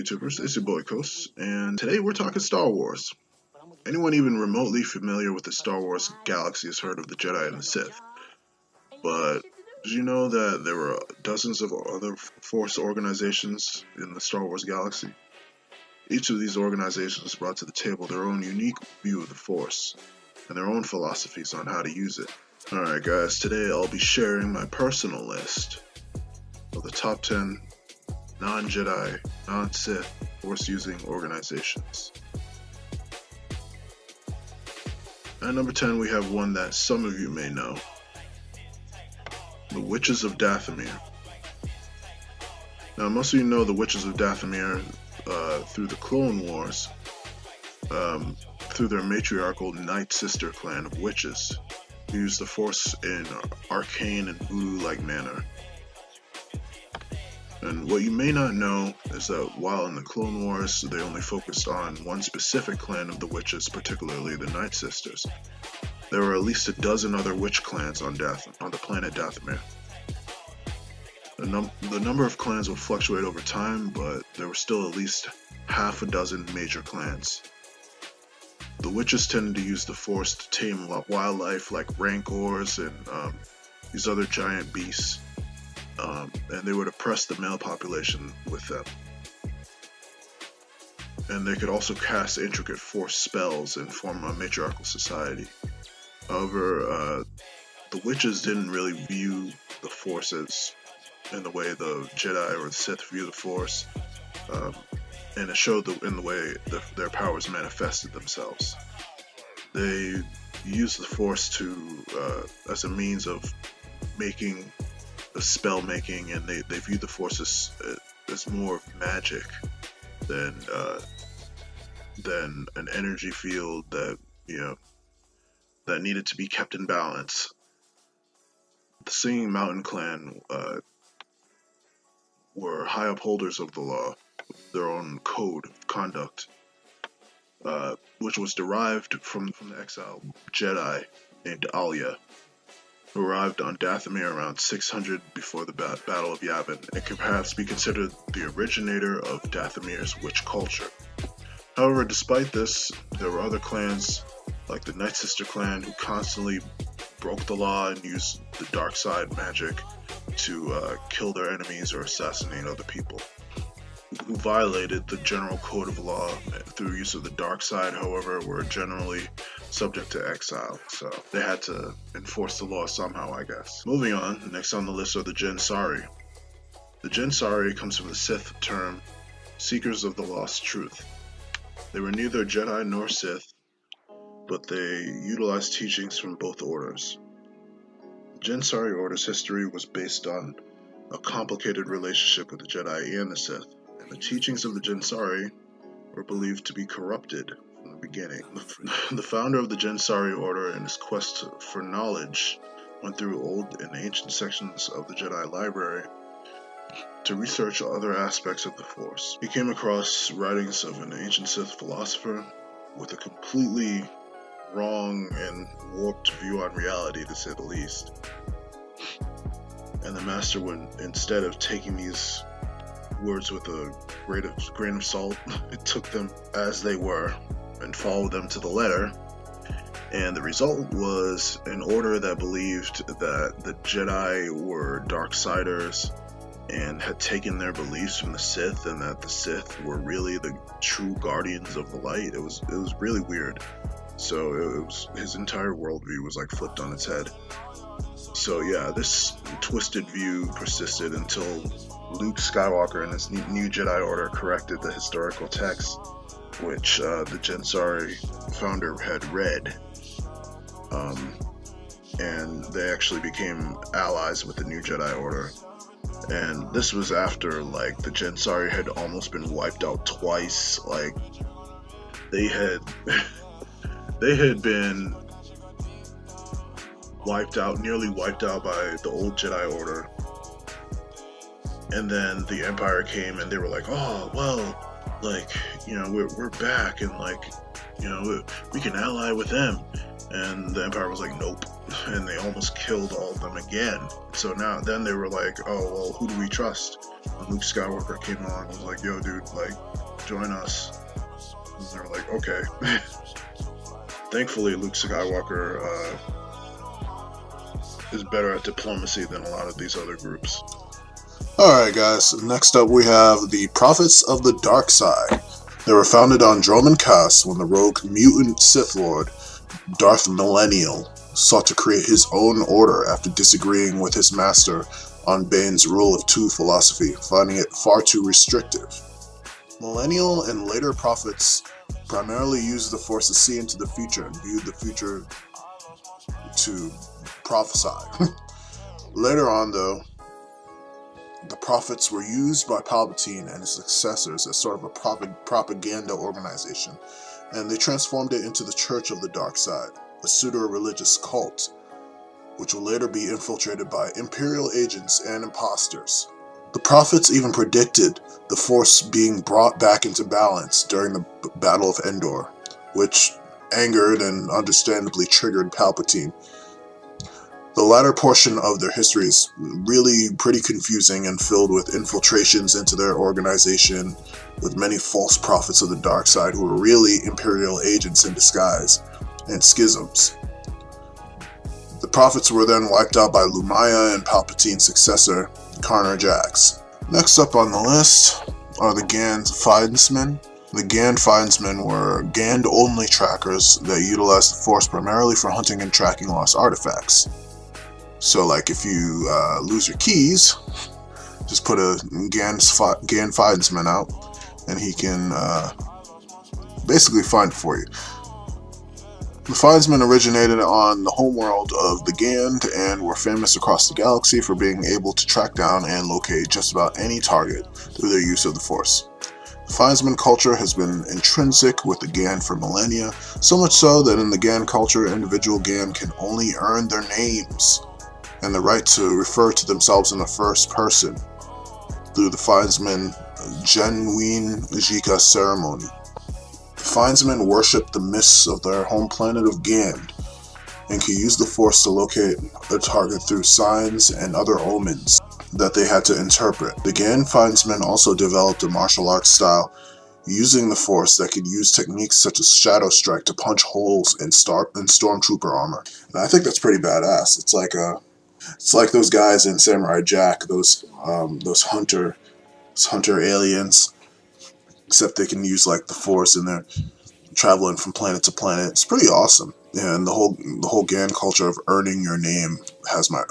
YouTubers? It's your boy Kos, and today we're talking Star Wars. Anyone even remotely familiar with the Star Wars galaxy has heard of the Jedi and the Sith. But did you know that there were dozens of other Force organizations in the Star Wars galaxy? Each of these organizations brought to the table their own unique view of the Force, and their own philosophies on how to use it. Alright guys, today I'll be sharing my personal list of the top 10 non-Jedi, non-Sith, Force-using organizations. At number 10 we have one that some of you may know. The Witches of Dathomir. Now most of you know the Witches of Dathomir through the Clone Wars, through their matriarchal Night Sister clan of witches, who use the Force in arcane and voodoo-like manner. And what you may not know is that while in the Clone Wars they only focused on one specific clan of the witches, particularly the Night Sisters, there were at least a dozen other witch clans on the planet Dathomir. The number of clans would fluctuate over time, but there were still at least half a dozen major clans. The witches tended to use the Force to tame wildlife like rancors and these other giant beasts, and they would oppress the male population with them. And they could also cast intricate Force spells and form a matriarchal society. However, the witches didn't really view the Force as in the way the Jedi or the Sith view the Force, and it showed in the way their powers manifested themselves. They used the Force as a means of making a spell making, and they viewed the Force as more of magic than an energy field that that needed to be kept in balance. The Singing Mountain clan were high upholders of the law, their own code of conduct, which was derived from the exiled Jedi named Alia, who arrived on Dathomir around 600 before the Battle of Yavin, and can perhaps be considered the originator of Dathomir's witch culture. However, despite this, there were other clans, like the Night Sister clan, who constantly broke the law and used the dark side magic to kill their enemies or assassinate other people who violated the general code of law through use of the dark side. However, were generally subject to exile, so they had to enforce the law somehow, I guess. Moving on, next on the list are the Jensari. The Jensari comes from the Sith term Seekers of the Lost Truth. They were neither Jedi nor Sith, but they utilized teachings from both orders. The Jensari Order's history was based on a complicated relationship with the Jedi and the Sith, and the teachings of the Jensari were believed to be corrupted from the beginning. The founder of the Jensari Order, in his quest for knowledge, went through old and ancient sections of the Jedi library to research other aspects of the Force. He came across writings of an ancient Sith philosopher with a completely wrong and warped view on reality, to say the least. And the master would, instead of taking these words with a grain of salt, it took them as they were and followed them to the letter. And the result was an order that believed that the Jedi were Darksiders and had taken their beliefs from the Sith, and that the Sith were really the true guardians of the light. It was really weird. So his entire worldview was like flipped on its head. So yeah, this twisted view persisted until Luke Skywalker and his new Jedi Order corrected the historical text, which the Jensari founder had read, and they actually became allies with the new Jedi Order. And this was after, like, the Jensari had almost been wiped out twice. Like, they had been nearly wiped out by the old Jedi Order. And then the Empire came and they were like, oh, well, like, we're back, and like, we can ally with them. And the Empire was like, nope. And they almost killed all of them again. So then they were like, oh, well, who do we trust? And Luke Skywalker came along and was like, yo, dude, like, join us. And they were like, okay. Thankfully, Luke Skywalker is better at diplomacy than a lot of these other groups. Alright guys, next up we have the Prophets of the Dark Side. They were founded on Dromund Kaas when the rogue mutant Sith Lord Darth Millennial sought to create his own order after disagreeing with his master on Bane's Rule of Two philosophy, finding it far too restrictive. Millennial and later prophets primarily used the Force to see into the future and viewed the future to prophesy. Later on, though, the prophets were used by Palpatine and his successors as sort of a propaganda organization, and they transformed it into the Church of the Dark Side, a pseudo-religious cult, which will later be infiltrated by Imperial agents and imposters. The prophets even predicted the Force being brought back into balance during the Battle of Endor, which angered and understandably triggered Palpatine. The latter portion of their history is really pretty confusing and filled with infiltrations into their organization, with many false prophets of the dark side who were really Imperial agents in disguise, and schisms. The prophets were then wiped out by Lumaya and Palpatine's successor, Karnar Jax. Next up on the list are the Gans Fidensmen. The Gand Fidensmen were Gand-only trackers that utilized the Force primarily for hunting and tracking lost artifacts. So like if you lose your keys, just put a Gand Fidensman out and he can basically find it for you. The Fidensmen originated on the homeworld of the Gand and were famous across the galaxy for being able to track down and locate just about any target through their use of the Force. The Fidensman culture has been intrinsic with the Gand for millennia, so much so that in the Gand culture, individual Gand can only earn their names and the right to refer to themselves in the first person through the Fidensman Genuine Jika ceremony. The Fidensmen worship the mists of their home planet of Gand and can use the Force to locate a target through signs and other omens that they had to interpret. The Gand Fidensmen also developed a martial arts style using the Force that could use techniques such as Shadow Strike to punch holes in Stormtrooper armor. And I think that's pretty badass. It's like those guys in Samurai Jack, those hunter aliens, except they can use like the Force and they're traveling from planet to planet. It's pretty awesome. Yeah, and the whole Gand culture of earning your name has a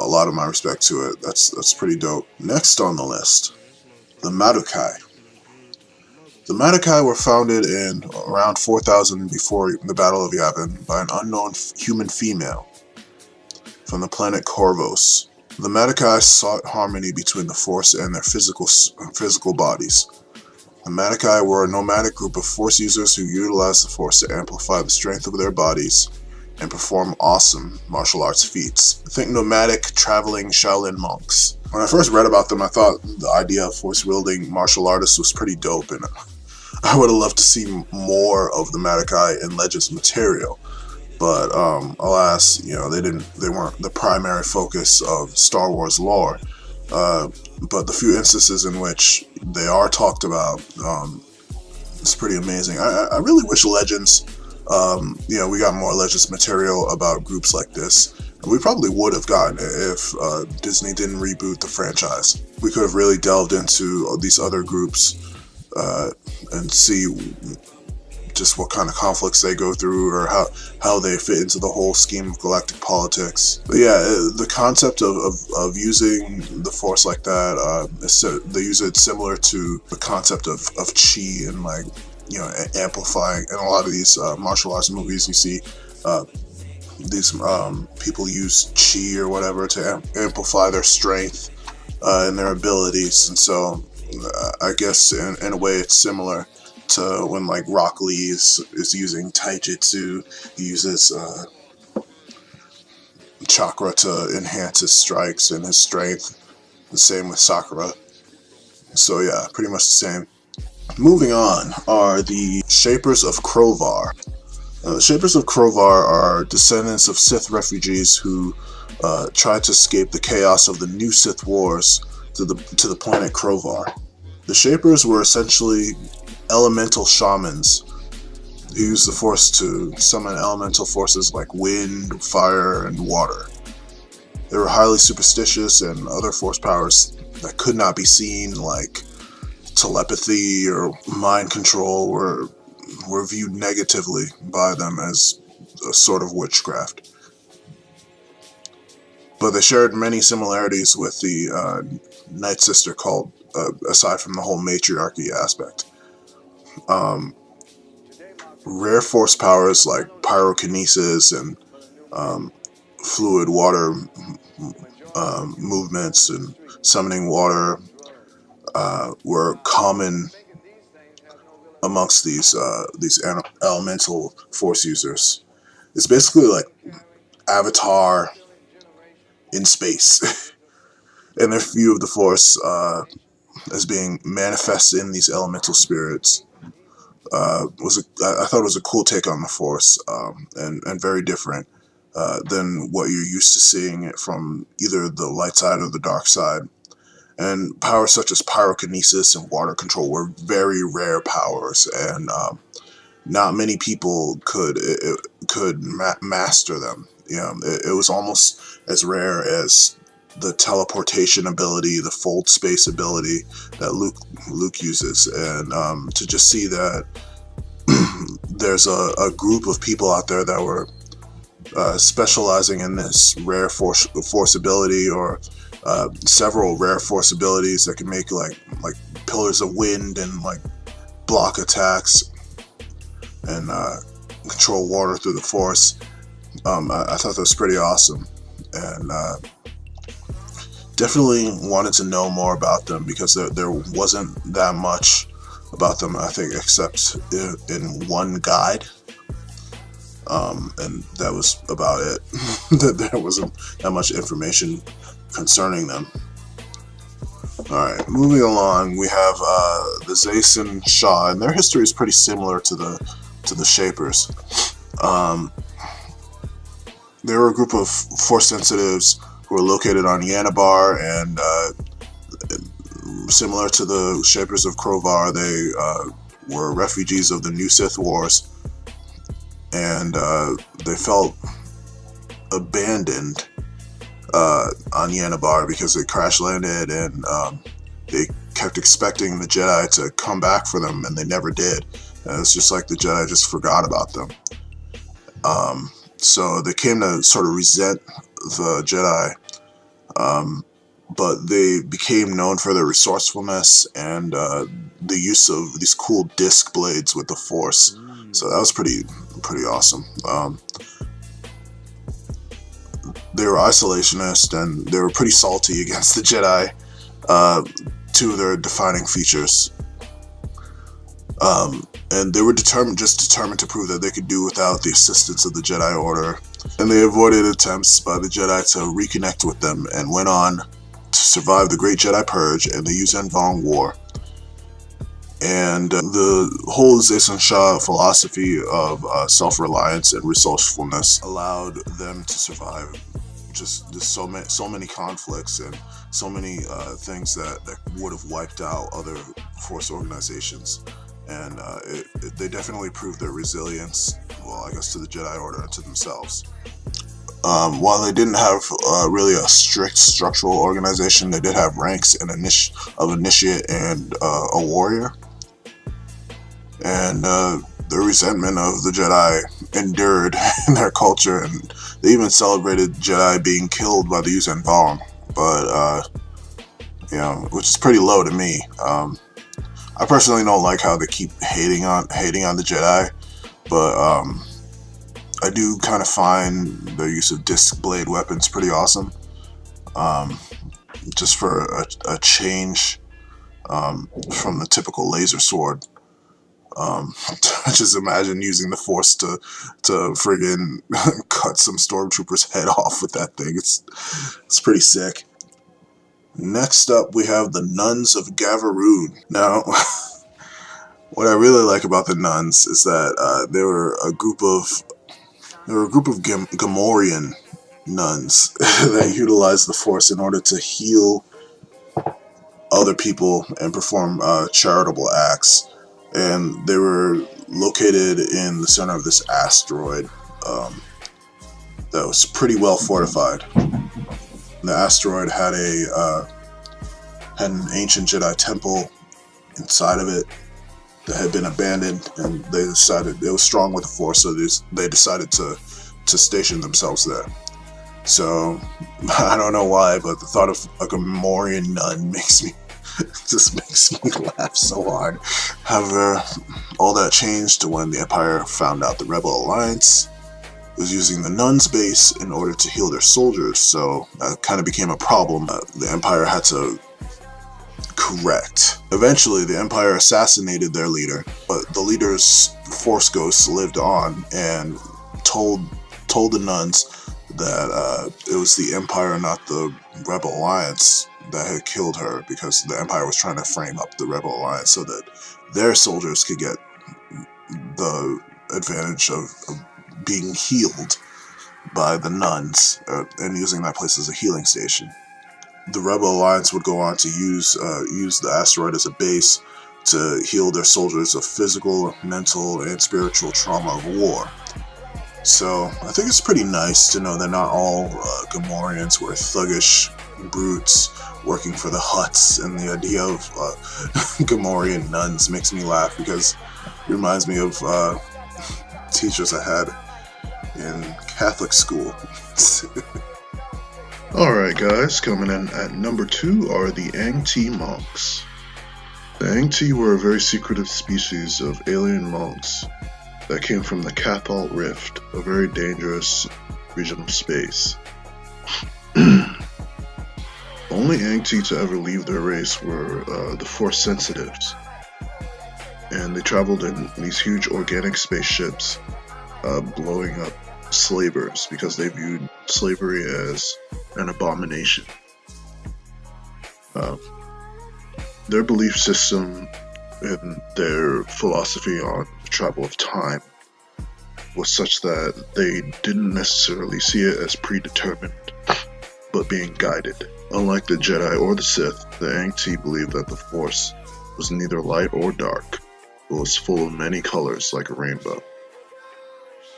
lot of my respect to it. That's pretty dope. Next on the list, the Madokai. The Madokai were founded in around 4000 before the Battle of Yavin by an unknown human female from the planet Corvos. The Madokai sought harmony between the Force and their physical bodies. The Madokai were a nomadic group of Force users who utilized the Force to amplify the strength of their bodies and perform awesome martial arts feats. Think nomadic, traveling Shaolin monks. When I first read about them, I thought the idea of Force-wielding martial artists was pretty dope, and I would have loved to see more of the Madokai in Legends material. But alas, they weren't the primary focus of Star Wars lore. But the few instances in which they are talked about, it's pretty amazing. I really wish Legends, we got more Legends material about groups like this. And we probably would have gotten it if Disney didn't reboot the franchise. We could have really delved into these other groups and see just what kind of conflicts they go through or how they fit into the whole scheme of galactic politics. But yeah, the concept of using the Force like that, they use it similar to the concept of chi and amplifying. In a lot of these martial arts movies, you see these people use chi or whatever to amplify their strength and their abilities. And so I guess in a way it's similar to when Rock Lee is using taijutsu. He uses chakra to enhance his strikes and his strength. The same with Sakura. So yeah, pretty much the same. Moving on are the Shapers of Krovar. The Shapers of Krovar are descendants of Sith refugees who tried to escape the chaos of the new Sith Wars to the planet Krovar. The Shapers were essentially elemental shamans who used the Force to summon elemental forces like wind, fire, and water. They were highly superstitious, and other Force powers that could not be seen, like telepathy or mind control, were viewed negatively by them as a sort of witchcraft. But they shared many similarities with the Night Sister cult, aside from the whole matriarchy aspect. Rare Force powers like pyrokinesis and fluid water movements and summoning water were common amongst these elemental Force users. It's basically like Avatar in space, and their view of the Force as being manifested in these elemental spirits I thought it was a cool take on the Force, and very different than what you're used to seeing it from either the light side or the dark side. And powers such as pyrokinesis and water control were very rare powers, and not many people could master them. It was almost as rare as the teleportation ability, the fold space ability that Luke uses, and to just see that there's a group of people out there that were specializing in this rare force ability, or several rare Force abilities that can make like pillars of wind and like block attacks and control water through the Force. I thought that was pretty awesome, and definitely wanted to know more about them, because there wasn't that much about them, I think, except in one guide, and that was about it. That there wasn't that much information concerning them. Alright, moving along, we have the Zaysen Shah, and their history is pretty similar to the Shapers. They were a group of Force sensitives who were located on Yanabar, and similar to the Shapers of Krovar, they were refugees of the New Sith Wars, and they felt abandoned on Yanabar because they crash landed, and they kept expecting the Jedi to come back for them, and they never did. And it's just like the Jedi just forgot about them. So they came to sort of resent the Jedi, but they became known for their resourcefulness and the use of these cool disc blades with the Force. So that was pretty awesome. They were isolationist, and they were pretty salty against the Jedi. Two of their defining features. And they were determined to prove that they could do without the assistance of the Jedi Order. And they avoided attempts by the Jedi to reconnect with them, and went on to survive the Great Jedi Purge and the Yuuzhan Vong War. And the whole Zaysen Shah philosophy of self-reliance and resourcefulness allowed them to survive just so many conflicts and so many things that would have wiped out other Force organizations. And they definitely proved their resilience, well, I guess, to the Jedi Order and to themselves. While they didn't have really a strict structural organization, they did have ranks and of initiate and a warrior. And the resentment of the Jedi endured in their culture, and they even celebrated Jedi being killed by the Yuuzhan Vong. But which is pretty low to me. I personally don't like how they keep hating on the Jedi, but I do kind of find their use of disc blade weapons pretty awesome. Just for a change from the typical laser sword. Just imagine using the Force to friggin' cut some stormtrooper's head off with that thing. It's pretty sick. Next up, we have the Nuns of Gavaroon. Now, What I really like about the Nuns is that they were a group of Gamorrean nuns that utilized the Force in order to heal other people and perform charitable acts. And they were located in the center of this asteroid that was pretty well fortified. The asteroid had an ancient Jedi temple inside of it that had been abandoned, and they decided it was strong with the Force, so they decided to station themselves there. So I don't know why, but the thought of a Gamorrean nun makes me laugh so hard. However, all that changed when the Empire found out the Rebel Alliance was using the Nuns base in order to heal their soldiers, so that kind of became a problem that the Empire had to correct. Eventually, the Empire assassinated their leader, but the leader's Force ghosts lived on and told the Nuns that it was the Empire, not the Rebel Alliance, that had killed her, because the Empire was trying to frame up the Rebel Alliance so that their soldiers could get the advantage of being healed by the Nuns and using that place as a healing station. The Rebel Alliance would go on to use the asteroid as a base to heal their soldiers of physical, mental, and spiritual trauma of war. So I think it's pretty nice to know that not all Gamorreans were thuggish brutes working for the Hutts, and the idea of Gamorrean nuns makes me laugh because it reminds me of teachers I had in Catholic school. Alright guys, coming in at number 2 are the Ang-Ti monks. The Ang-Ti were a very secretive species of alien monks that came from the Cathalt Rift, a very dangerous region of space. Only Ang-Ti to ever leave their race were the Force Sensitives, and they traveled in these huge organic spaceships, blowing up slavers because they viewed slavery as an abomination. Their belief system and their philosophy on the travel of time was such that they didn't necessarily see it as predetermined, but being guided. Unlike the Jedi or the Sith, the Ang-Ti believed that the Force was neither light or dark, but was full of many colors like a rainbow.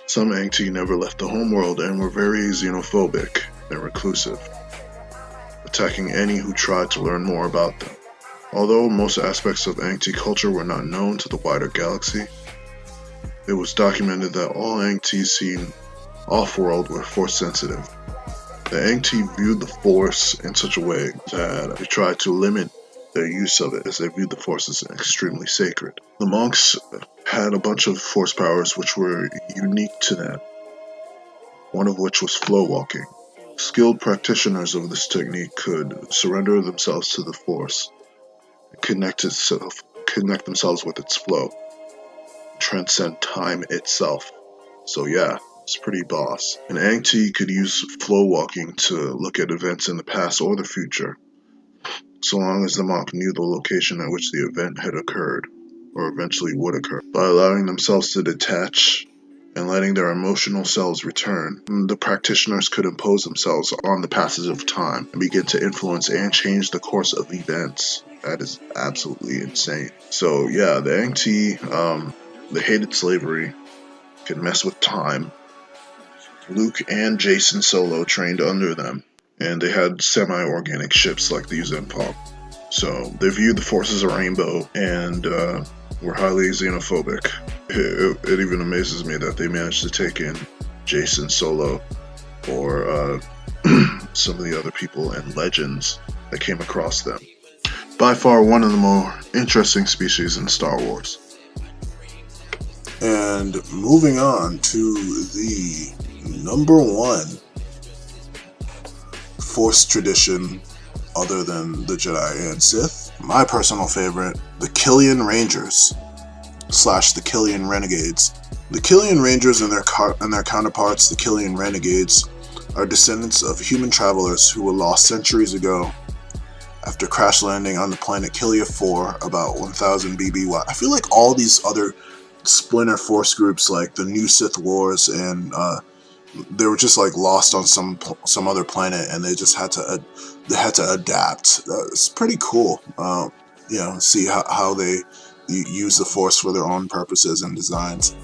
Some Ang-Ti never left the homeworld and were very xenophobic and reclusive, attacking any who tried to learn more about them. Although most aspects of Ang-Ti culture were not known to the wider galaxy, it was documented that all Ang-Ti seen off-world were Force-sensitive. The Ang-Ti viewed the Force in such a way that they tried to limit their use of it, as they viewed the Force as extremely sacred. The monks had a bunch of Force powers which were unique to them, one of which was flow walking. Skilled practitioners of this technique could surrender themselves to the Force, connect themselves with its flow, transcend time itself. So yeah, it's pretty boss. An Ang-Ti could use flow walking to look at events in the past or the future, so long as the monk knew the location at which the event had occurred, or eventually would occur. By allowing themselves to detach and letting their emotional selves return, the practitioners could impose themselves on the passage of time and begin to influence and change the course of events. That is absolutely insane. So yeah, the Ang-Ti, they hated slavery, could mess with time. Luke and Jason Solo trained under them, and they had semi-organic ships like the Zenpom. So they viewed the Force as a rainbow, and were highly xenophobic. It even amazes me that they managed to take in Jason Solo, or some of the other people and legends that came across them. By far one of the more interesting species in Star Wars. And moving on to the number 1 Force tradition other than the Jedi and Sith, my personal favorite, the Killian Rangers / the Killian Renegades. The Killian Rangers and their counterparts, the Killian Renegades, are descendants of human travelers who were lost centuries ago after crash landing on the planet Killian 4 about 1000 BBY. I feel like all these other splinter force groups, like the New Sith Wars, and they were just like lost on some other planet, and they just had to adapt. It's pretty cool, you know, see how they use the Force for their own purposes and designs.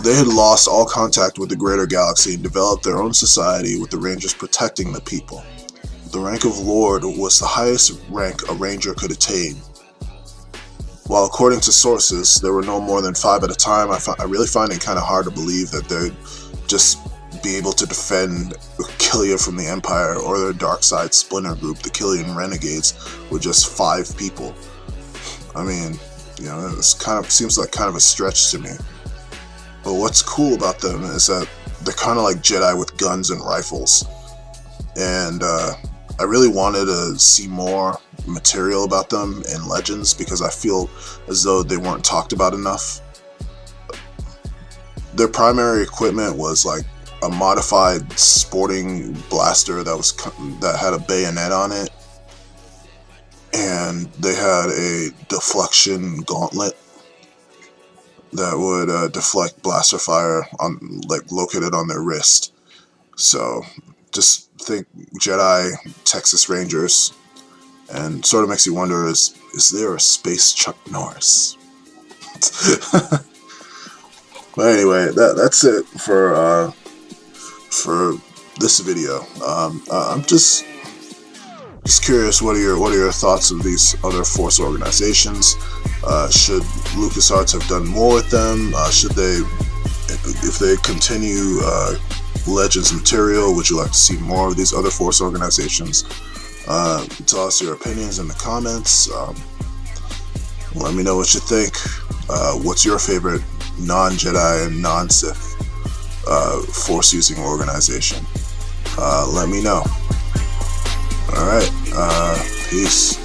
They had lost all contact with the greater galaxy and developed their own society, with the Rangers protecting the people. The rank of Lord was the highest rank a Ranger could attain. While according to sources, there were no more than 5 at a time, I really find it kind of hard to believe that they'd just be able to defend Killian from the Empire or their dark side splinter group, the Killian Renegades, with just 5 people. I mean, you know, it seems like kind of a stretch to me. But what's cool about them is that they're kind of like Jedi with guns and rifles. And I really wanted to see more material about them in Legends, because I feel as though they weren't talked about enough. Their primary equipment was like a modified sporting blaster that had a bayonet on it, and they had a deflection gauntlet that would deflect blaster fire located on their wrist. So just think Jedi Texas Rangers, and sort of makes you wonder, is there a space Chuck Norris? But anyway, that's it for this video. I'm just curious, what are your thoughts of these other Force organizations? Should LucasArts have done more with them? Should they, if they continue Legends material, would you like to see more of these other Force organizations? Tell us your opinions in the comments. Let me know what you think. What's your favorite non-Jedi and non-Sith Force using organization? Let me know. Alright, peace.